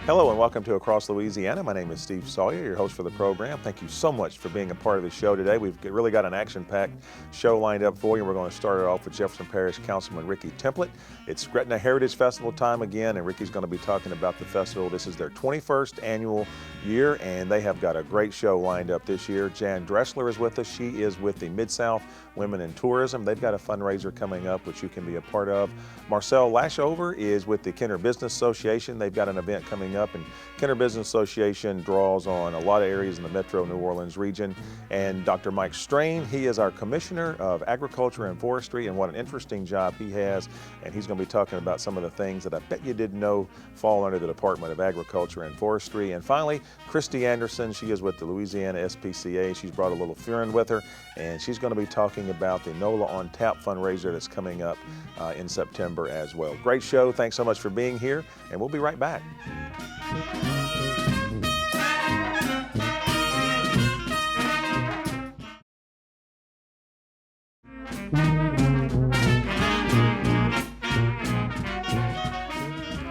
Hello and welcome to Across Louisiana. My name is Steve Sawyer, your host for the program. Thank you so much for being a part of the show today. We've really got an action-packed show lined up for you. We're going to start it off with Jefferson Parish Councilman Ricky Templett. It's Gretna Heritage Festival time again, and Ricky's going to be talking about the festival. This is their 21st annual year, and they have got a great show lined up this year. Jan Dressler is with us. She is with the MidSouth Women in Tourism. They've got a fundraiser coming up which you can be a part of. Marcel Lashover is with the Kenner Business Association. They've got an event coming up, and Kenner Business Association draws on a lot of areas in the metro New Orleans region. And Dr. Mike Strain, he is our Commissioner of Agriculture and Forestry, and what an interesting job he has. And he's going to be talking about some of the things that I bet you didn't know fall under the Department of Agriculture and Forestry. And finally, Christie Anderson, she is with the Louisiana SPCA. She's brought a little friend with her, and she's going to be talking about the NOLA on Tap fundraiser that's coming up in September as well. Great show. Thanks so much for being here, and we'll be right back.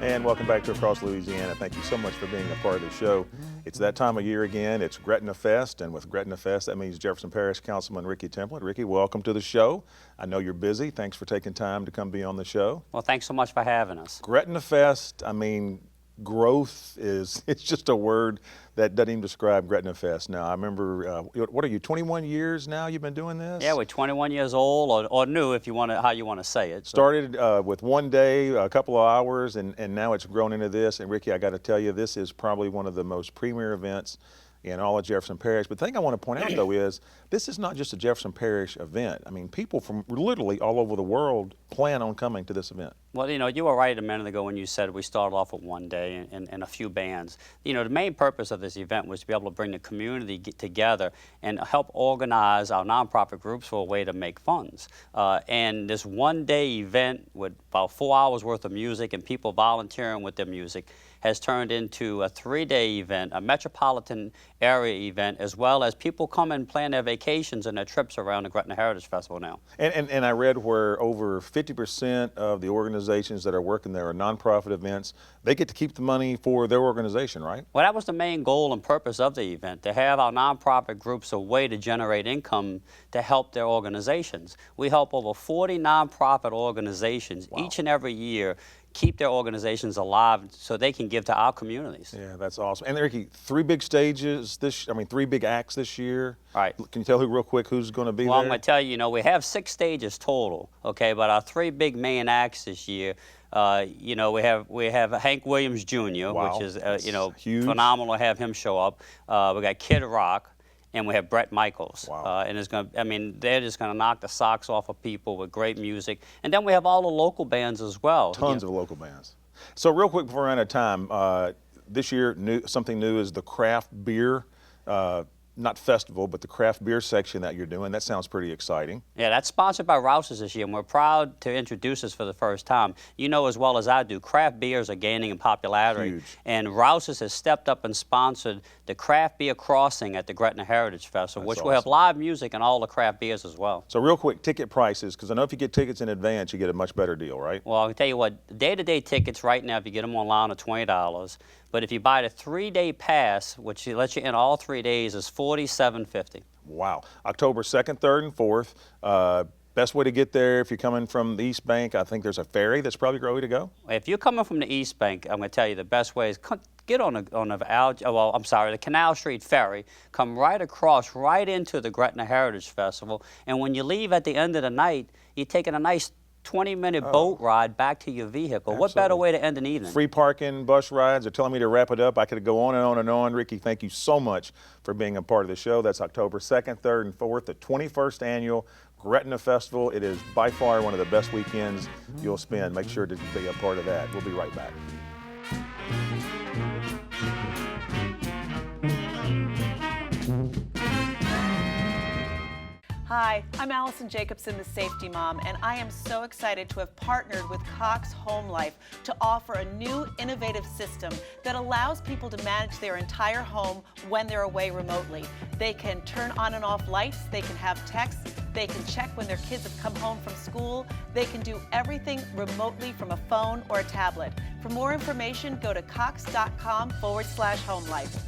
And welcome back to Across Louisiana. Thank you so much for being a part of the show. It's that time of year again. It's Gretna Fest, and with Gretna Fest, that means Jefferson Parish Councilman Ricky Templett. Ricky, welcome to the show. I know you're busy. Thanks for taking time to come be on the show. Well, thanks so much for having us. Gretna Fest, I mean, growth it's just a word that doesn't even describe Gretna Fest. Now, I remember, what are you, 21 years now you've been doing this? Yeah, we're 21 years old, or new, if you want to, how you want to say it. Started with one day, a couple of hours, and now it's grown into this. And Ricky, I got to tell you, this is probably one of the most premier events in all of Jefferson Parish. But the thing I want to point out, though, is this is not just a Jefferson Parish event. I mean, people from literally all over the world plan on coming to this event. Well, you know, you were right a minute ago when you said we started off with one day and a few bands. You know, the main purpose of this event was to be able to bring the community together and help organize our nonprofit groups for a way to make funds. And this one-day event with about 4 hours worth of music and people volunteering with their music has turned into a 3-day event, a metropolitan area event, as well as people come and plan their vacations and their trips around the Gretna Heritage Festival now. And I read where over 50% of the organizations that are working there are nonprofit events. They get to keep the money for their organization, right? Well, that was the main goal and purpose of the event, to have our nonprofit groups a way to generate income to help their organizations. We help over 40 nonprofit organizations each and every year keep their organizations alive so they can give to our communities. Yeah, that's awesome. And Ricky, 3 big stages this, 3 big acts this year. Right. Can you tell real quick who's going to be there? Well, I'm going to tell you, you know, we have 6 stages total, okay, but our 3 big main acts this year, you know, we have Hank Williams Jr., which is, you know, huge. Phenomenal to have him show up. We got Kid Rock, and we have Brett Michaels. Wow. And it's going to, I mean, they're just going to knock the socks off of people with great music. And then we have all the local bands as well. Tons of local bands. So real quick before we run out of time, this year something new is the craft beer, not festival, but the craft beer section that you're doing. That sounds pretty exciting. Yeah, that's sponsored by Rouse's this year, and we're proud to introduce this for the first time. You know as well as I do, craft beers are gaining in popularity. Huge. And Rouse's has stepped up and sponsored the Craft Beer Crossing at the Gretna Heritage Festival, which will have live music and all the craft beers as well. So real quick, ticket prices, because I know if you get tickets in advance, you get a much better deal, right? Well, I'll tell you what, day-to-day tickets right now, if you get them online, are $20. But if you buy the 3-day pass, which lets you in all 3 days, is $47.50. Wow. October 2nd, 3rd, and 4th. Best way to get there, if you're coming from the East Bank, I think there's a ferry that's probably a great way to go. If you're coming from the East Bank, I'm going to tell you the best way is get on the Canal Street Ferry, come right across, right into the Gretna Heritage Festival, and when you leave at the end of the night, you're taking a nice 20-minute boat ride back to your vehicle. Absolutely. What better way to end an evening? Free parking, bus rides. They're telling me to wrap it up. I could go on and on and on. Ricky, thank you so much for being a part of the show. That's October 2nd, 3rd, and 4th, the 21st annual Gretna Festival. It is by far one of the best weekends you'll spend. Make sure to be a part of that. We'll be right back. Hi, I'm Allison Jacobson, the Safety Mom, and I am so excited to have partnered with Cox Home Life to offer a new innovative system that allows people to manage their entire home when they're away remotely. They can turn on and off lights, they can have texts, They can check when their kids have come home from school. They can do everything remotely from a phone or a tablet. For more information, go to cox.com/homelife.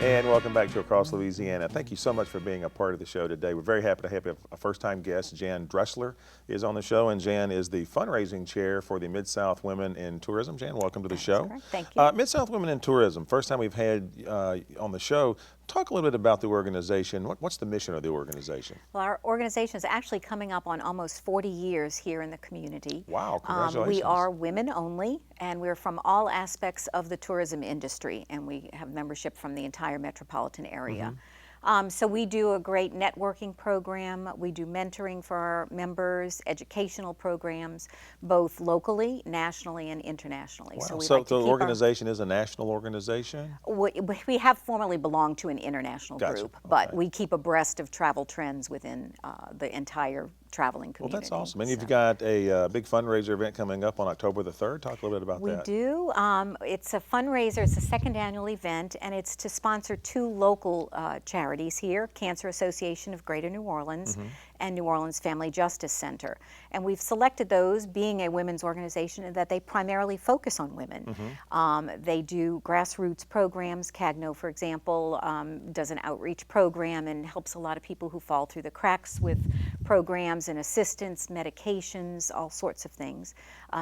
And welcome back to Across Louisiana. Thank you so much for being a part of the show today. We're very happy to have a first-time guest. Jan Dressler is on the show, and Jan is the fundraising chair for the MidSouth Women in Tourism. Jan, welcome to the show. Correct. Thank you. MidSouth Women in Tourism, first time we've had on the show. Talk a little bit about the organization. What's the mission of the organization? Well, our organization is actually coming up on almost 40 years here in the community. Wow, congratulations. We are women only, and we're from all aspects of the tourism industry, and we have membership from the entire metropolitan area. So we do a great networking program. We do mentoring for our members, educational programs, both locally, nationally, and internationally. Wow. So, The organization is a national organization? we have formerly belonged to an international group, but we keep abreast of travel trends within the entire traveling community. Well, that's awesome. And you've got a big fundraiser event coming up on October the 3rd. Talk a little bit about that. We do. It's a fundraiser. It's a second annual event, and it's to sponsor two local charities here, Cancer Association of Greater New Orleans and New Orleans Family Justice Center. And we've selected those, being a women's organization, that they primarily focus on women. They do grassroots programs. CAGNO, for example, does an outreach program and helps a lot of people who fall through the cracks with programs and assistance, medications, all sorts of things.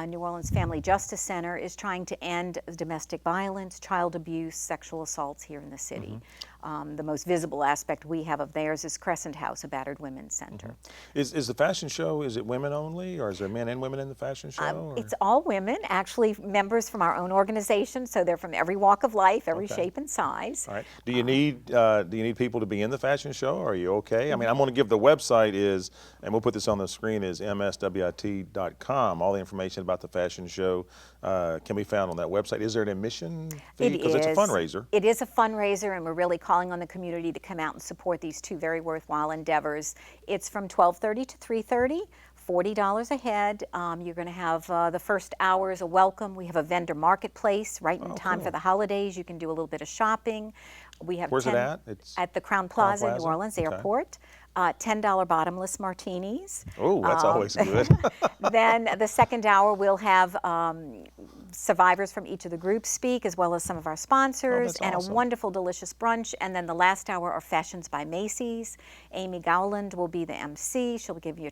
New Orleans Family Justice Center is trying to end domestic violence, child abuse, sexual assaults here in the city. The most visible aspect we have of theirs is Crescent House, a battered women's center. Is the fashion show, is it women only, or is there men and women in the fashion show? It's all women, actually members from our own organization, so they're from every walk of life, every shape and size. All right. Do you need people to be in the fashion show? Or are you okay? I mean, I'm going to give the website is, and we'll put this on the screen, is mswit.com. All the information about the fashion show can be found on that website. Is there an admission fee? Because it's a fundraiser. It is a fundraiser, and we're really calling on the community to come out and support these two very worthwhile endeavors. It's from 12:30 to 3:30. $40 a head. You're going to have the first hour is a welcome. We have a vendor marketplace right in time for the holidays. You can do a little bit of shopping. We have Where's it at? It's at the Crown Plaza, New Orleans Airport. $10 bottomless martinis. Oh, that's always good. Then the second hour we'll have survivors from each of the groups speak, as well as some of our sponsors, and awesome. A wonderful, delicious brunch. And then the last hour are Fashions by Macy's. Amy Gowland will be the MC. She'll give you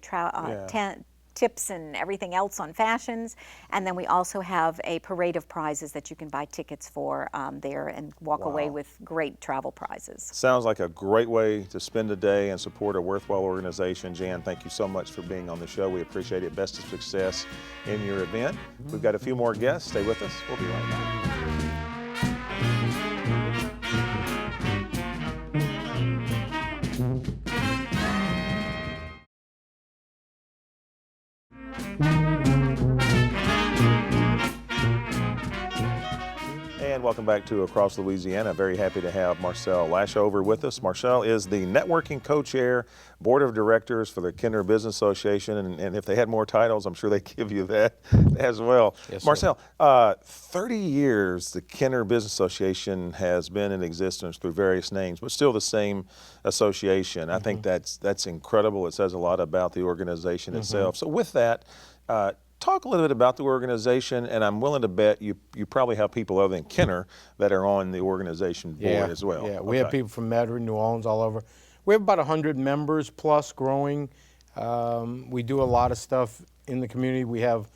tips and everything else on fashions. And then we also have a parade of prizes that you can buy tickets for there and walk away with great travel prizes. Sounds like a great way to spend a day and support a worthwhile organization. Jan, thank you so much for being on the show. We appreciate it. Best of success in your event. We've got a few more guests. Stay with us. We'll be right back. And welcome back to Across Louisiana. Very happy to have Marcel Lashover with us. Marcel is the networking co-chair, board of directors for the Kenner Business Association. And if they had more titles, I'm sure they'd give you that as well. Yes, Marcel, 30 years the Kenner Business Association has been in existence through various names, but still the same association. I think that's incredible. It says a lot about the organization itself. So with that, talk a little bit about the organization, and I'm willing to bet you probably have people other than Kenner that are on the organization board as well. Yeah, we have people from Metairie, New Orleans, all over. We have about 100 members plus growing. We do a lot of stuff in the community. We have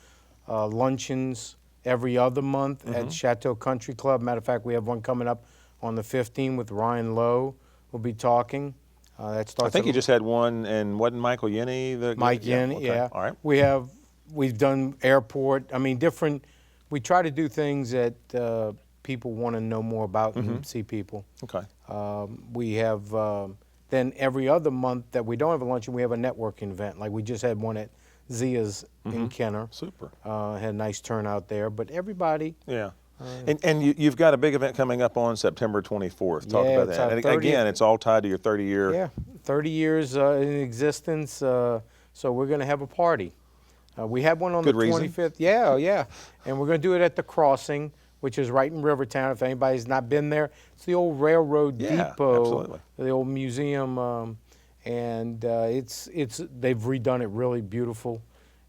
luncheons every other month at Chateau Country Club. Matter of fact, we have one coming up on the 15th with Ryan Lowe. We'll be talking. That starts. I think you just had one, and wasn't Michael Yenny? Mike Yenny, yeah. All right. We've done airport. I mean, we try to do things that people want to know more about and see people. Okay. We have, then every other month that we don't have a luncheon, we have a networking event. Like we just had one at Zia's in Kenner. Super. Had a nice turnout there, but everybody. Yeah. And you've got a big event coming up on September 24th. Talk about that. And again, it's all tied to your 30-year. Yeah, 30 years in existence. So we're going to have a party. We had one on Good the reason. 25th. Yeah, yeah. And we're going to do it at the Crossing, which is right in Rivertown. If anybody's not been there, it's the old railroad Yeah, depot, absolutely. the old museum, and they've redone it really beautiful,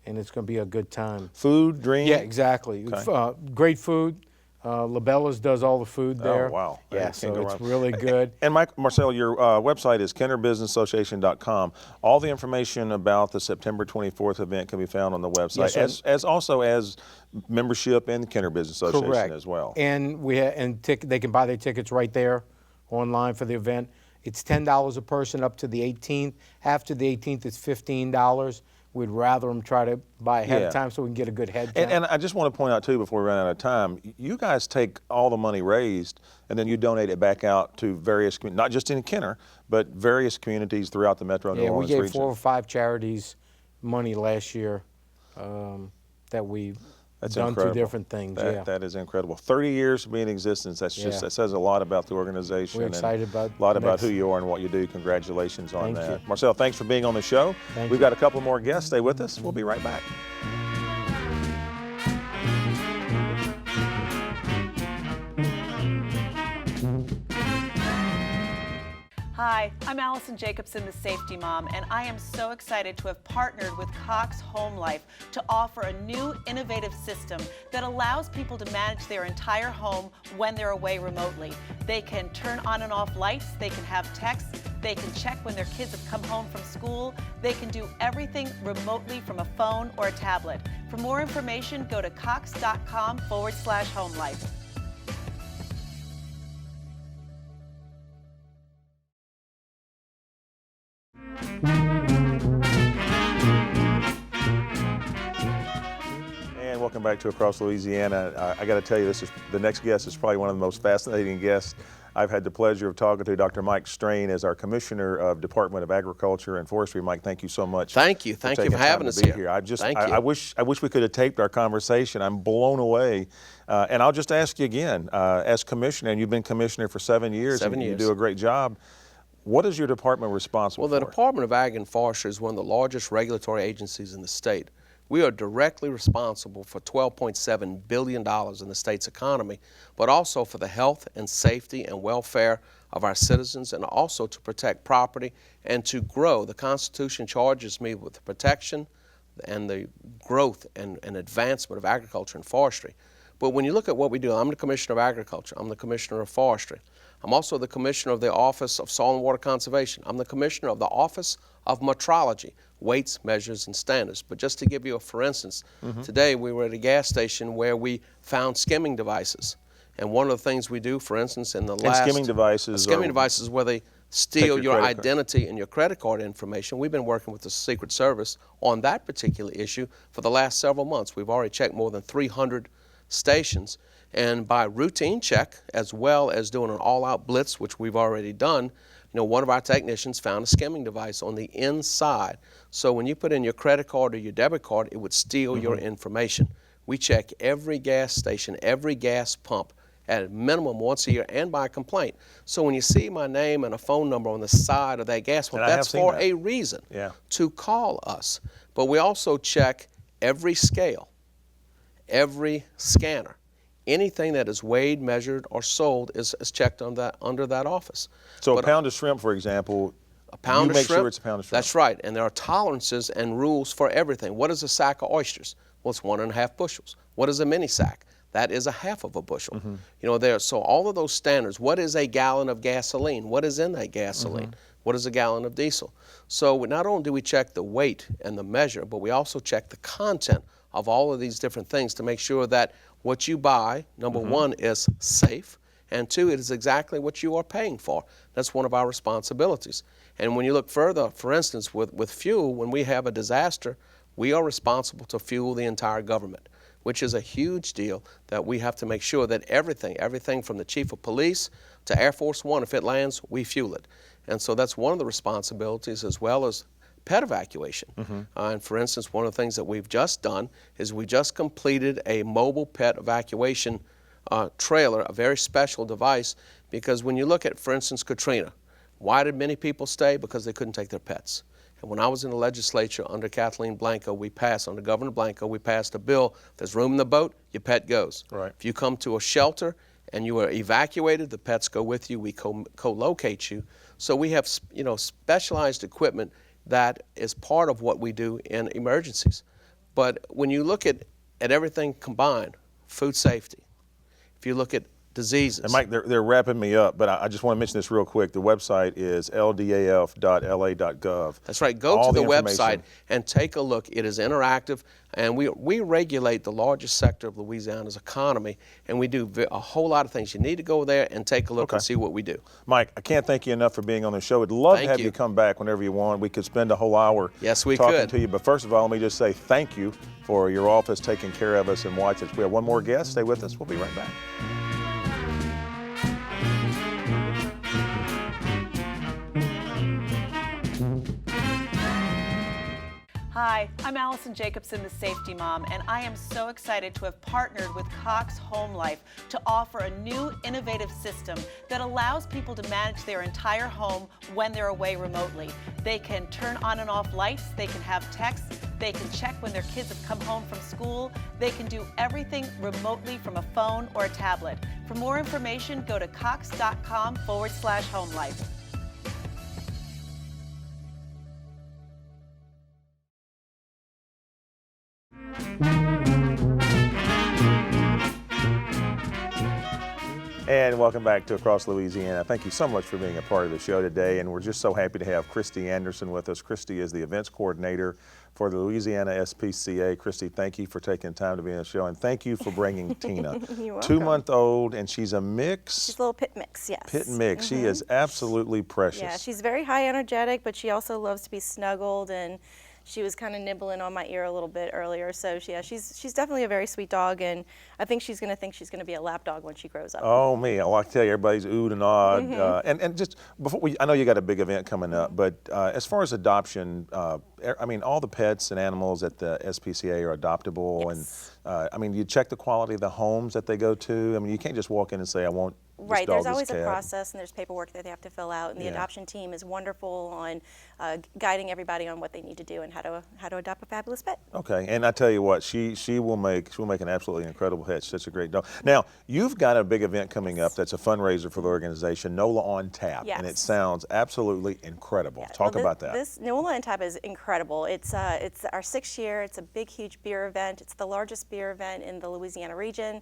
and it's going to be a good time. Food, drink? Yeah, exactly. Okay. Great food. Labella's does all the food there. Oh, wow. Yeah, Can't so go it's wrong. really good. And Marcel, your website is KennerBusinessAssociation.com. All the information about the September 24th event can be found on the website, Yes, as also as membership in the Kenner Business Association Correct. as well. And they can buy their tickets right there online for the event. It's $10 a person up to the 18th. After the 18th, it's $15. We'd rather them try to buy ahead of time so we can get a good head count. And I just want to point out, too, before we run out of time, you guys take all the money raised and then you donate it back out to various, not just in Kenner, but various communities throughout the Metro New Orleans we gave region. 4 or 5 charities money last year that we done incredible. 2 different things. That is incredible. 30 years to be in existence. That's just that says a lot about the organization. We're excited and about a lot about next. who you are and what you do. Congratulations on Thank that. you. Marcel, thanks for being on the show. We've got a couple more guests. Stay with us. We'll be right back. Hi, I'm Allison Jacobson, the Safety Mom, and I am so excited to have partnered with Cox Home Life to offer a new innovative system that allows people to manage their entire home when they're away remotely. They can turn on and off lights, they can have texts, they can check when their kids have come home from school, they can do everything remotely from a phone or a tablet. For more information, go to cox.com/homelife. And welcome back to Across Louisiana. I got to tell you, the next guest is probably one of the most fascinating guests I've had the pleasure of talking to. Dr. Mike Strain is our Commissioner of Department of Agriculture and Forestry. Mike, thank you so much. Thank you. Thank you for having us here. I wish we could have taped our conversation. I'm blown away. And I'll just ask you again, as Commissioner, and you've been Commissioner for 7 years. 7 years. You do a great job. What is your department responsible for? Well, the Department of Ag and Forestry is one of the largest regulatory agencies in the state. We are directly responsible for $12.7 billion in the state's economy, but also for the health and safety and welfare of our citizens, and also to protect property and to grow. The Constitution charges me with the protection and the growth and advancement of agriculture and forestry. But when you look at what we do, I'm the Commissioner of Agriculture, I'm the Commissioner of Forestry. I'm also the Commissioner of the Office of Soil and Water Conservation. I'm the Commissioner of the Office of Metrology, Weights, Measures, and Standards. But just to give you a for instance, today we were at a gas station where we found skimming devices. And one of the things we do, for instance, in the last... skimming devices devices where they steal your credit card. identity and your credit card information. We've been working with the Secret Service on that particular issue for the last several months. We've already checked more than 300 stations. And by routine check, as well as doing an all-out blitz, which we've already done, one of our technicians found a skimming device on the inside. So when you put in your credit card or your debit card, it would steal your information. We check every gas station, every gas pump, at a minimum once a year and by complaint. So when you see my name and a phone number on the side of that gas pump, that's for a reason to call us. But we also check every scale, every scanner. Anything that is weighed, measured, or sold is checked on under that office. So a pound of shrimp, for example, a pound of make shrimp, sure it's a pound of shrimp. That's right, and there are tolerances and rules for everything. What is a sack of oysters? Well, it's 1.5 bushels. What is a mini sack? That is 1/2 of a bushel. So all of those standards. What is a gallon of gasoline? What is in that gasoline? What is a gallon of diesel? So not only do we check the weight and the measure, but we also check the content of all of these different things to make sure that what you buy, number one, is safe, and two, it is exactly what you are paying for. That's one of our responsibilities. And when you look further, for instance, with fuel, when we have a disaster, we are responsible to fuel the entire government, which is a huge deal that we have to make sure that everything from the chief of police to Air Force One, if it lands, we fuel it. And so that's one of the responsibilities, as well as pet evacuation. And for instance, one of the things that we've just done is we just completed a mobile pet evacuation trailer, a very special device, because when you look at, for instance, Katrina, why did many people stay? Because they couldn't take their pets. And when I was in the legislature under Kathleen Blanco, under Governor Blanco, we passed a bill. If there's room in the boat, your pet goes. Right. If you come to a shelter and you are evacuated, the pets go with you. We co-locate you. So we have, specialized equipment that is part of what we do in emergencies. But when you look at everything combined, food safety, if you look at diseases. And Mike, they're wrapping me up, but I just want to mention this real quick. The website is ldaf.la.gov. That's right. Go to the website and take a look. It is interactive, and we regulate the largest sector of Louisiana's economy, and we do a whole lot of things. You need to go there and take a look and see what we do. Mike, I can't thank you enough for being on the show. I'd love to have you come back whenever you want. We could spend a whole hour talking to you. But first of all, let me just say thank you for your office taking care of us and watching us. We have one more guest. Stay with us. We'll be right back. Hi, I'm Allison Jacobson, the Safety Mom, and I am so excited to have partnered with Cox Home Life to offer a new innovative system that allows people to manage their entire home when they're away remotely. They can turn on and off lights, they can have texts, they can check when their kids have come home from school, they can do everything remotely from a phone or a tablet. For more information, go to cox.com/homelife. And welcome back to Across Louisiana. Thank you so much for being a part of the show today, and we're just so happy to have Christie Anderson with us. Christie is the events coordinator for the Louisiana SPCA. Christie, thank you for taking time to be on the show, and thank you for bringing Tina. You're welcome. 2-month-old, and she's a mix. She's a little pit mix, yes. Pit mix. She is absolutely precious. Yeah, she's very high energetic, but she also loves to be snuggled, and she was kind of nibbling on my ear a little bit earlier. So yeah, she's definitely a very sweet dog, and I think she's going to be a lap dog when she grows up. Oh me, I like to tell you, everybody's oohed and awed. And just before I know you got a big event coming up, but as far as adoption, I mean, all the pets and animals at the SPCA are adoptable, Yes. and I mean, you check the quality of the homes that they go to. I mean, you can't just walk in and say, I want this Right, dog, there's this always cat. a process, and there's paperwork that they have to fill out, and the Yeah. adoption team is wonderful on guiding everybody on what they need to do and how to adopt a fabulous pet. Okay, and I tell you what, she will make an absolutely incredible pet. She's such a great dog. Now, you've got a big event coming up that's a fundraiser for the organization, NOLA on Tap, and it Yes. sounds absolutely incredible. Yeah, Talk well, about that. This NOLA on Tap is incredible. It's our 6th year. It's a big, huge beer event. It's the largest beer event in the Louisiana region.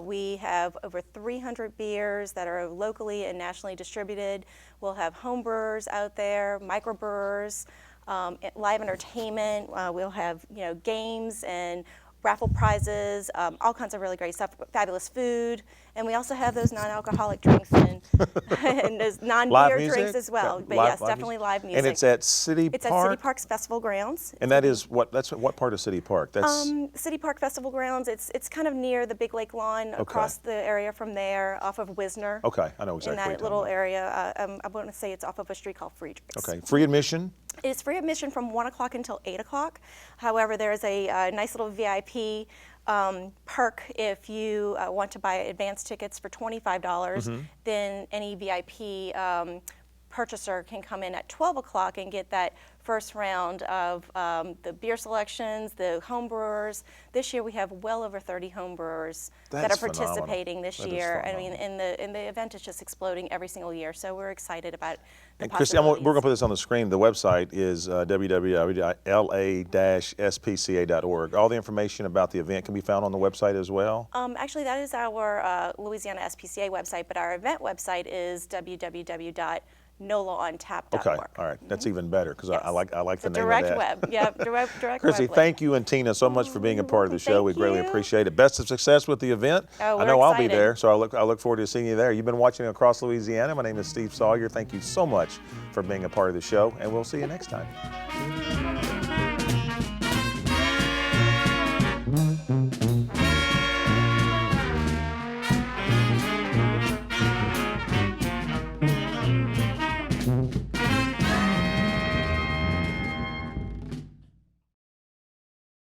We have over 300 beers that are locally and nationally distributed. We'll have home brewers out there, microbrewers, live entertainment. We'll have games and raffle prizes, all kinds of really great stuff, fabulous food, and we also have those non-alcoholic drinks and, and those non-beer drinks as well. But yes, definitely live music. And it's at City Park? It's at City Park's Festival Grounds. And that's what part of City Park? That's City Park Festival Grounds. It's kind of near the Big Lake Lawn, across the area from there, off of Wisner. Okay, I know exactly in what you're that little talking area. I want to say it's off of a street called Friedrichs. Okay, free admission? It's free admission from 1 o'clock until 8 o'clock. However, there's a nice little VIP perk if you want to buy advance tickets for $25. Then any VIP purchaser can come in at 12 o'clock and get that first round of the beer selections, the home brewers. This year we have well over 30 home brewers that are participating this year. I mean, and the event is just exploding every single year. So we're excited about the And Christie, we're possibilities. going to put this on the screen. The website is www.la-spca.org. All the information about the event can be found on the website as well? Actually, that is our Louisiana SPCA website, but our event website is www.nolaontap.org. Okay, all right. That's even better because I like the name direct of that. web. Yeah, direct Christie, web link. thank you and Tina so much for being a part of the show. We Thank greatly you. appreciate it. Best of success with the event. Oh, I we're know I'll be excited. there, so I look forward to seeing you there. You've been watching Across Louisiana. My name is Steve Sawyer. Thank you so much for being a part of the show, and we'll see you next time.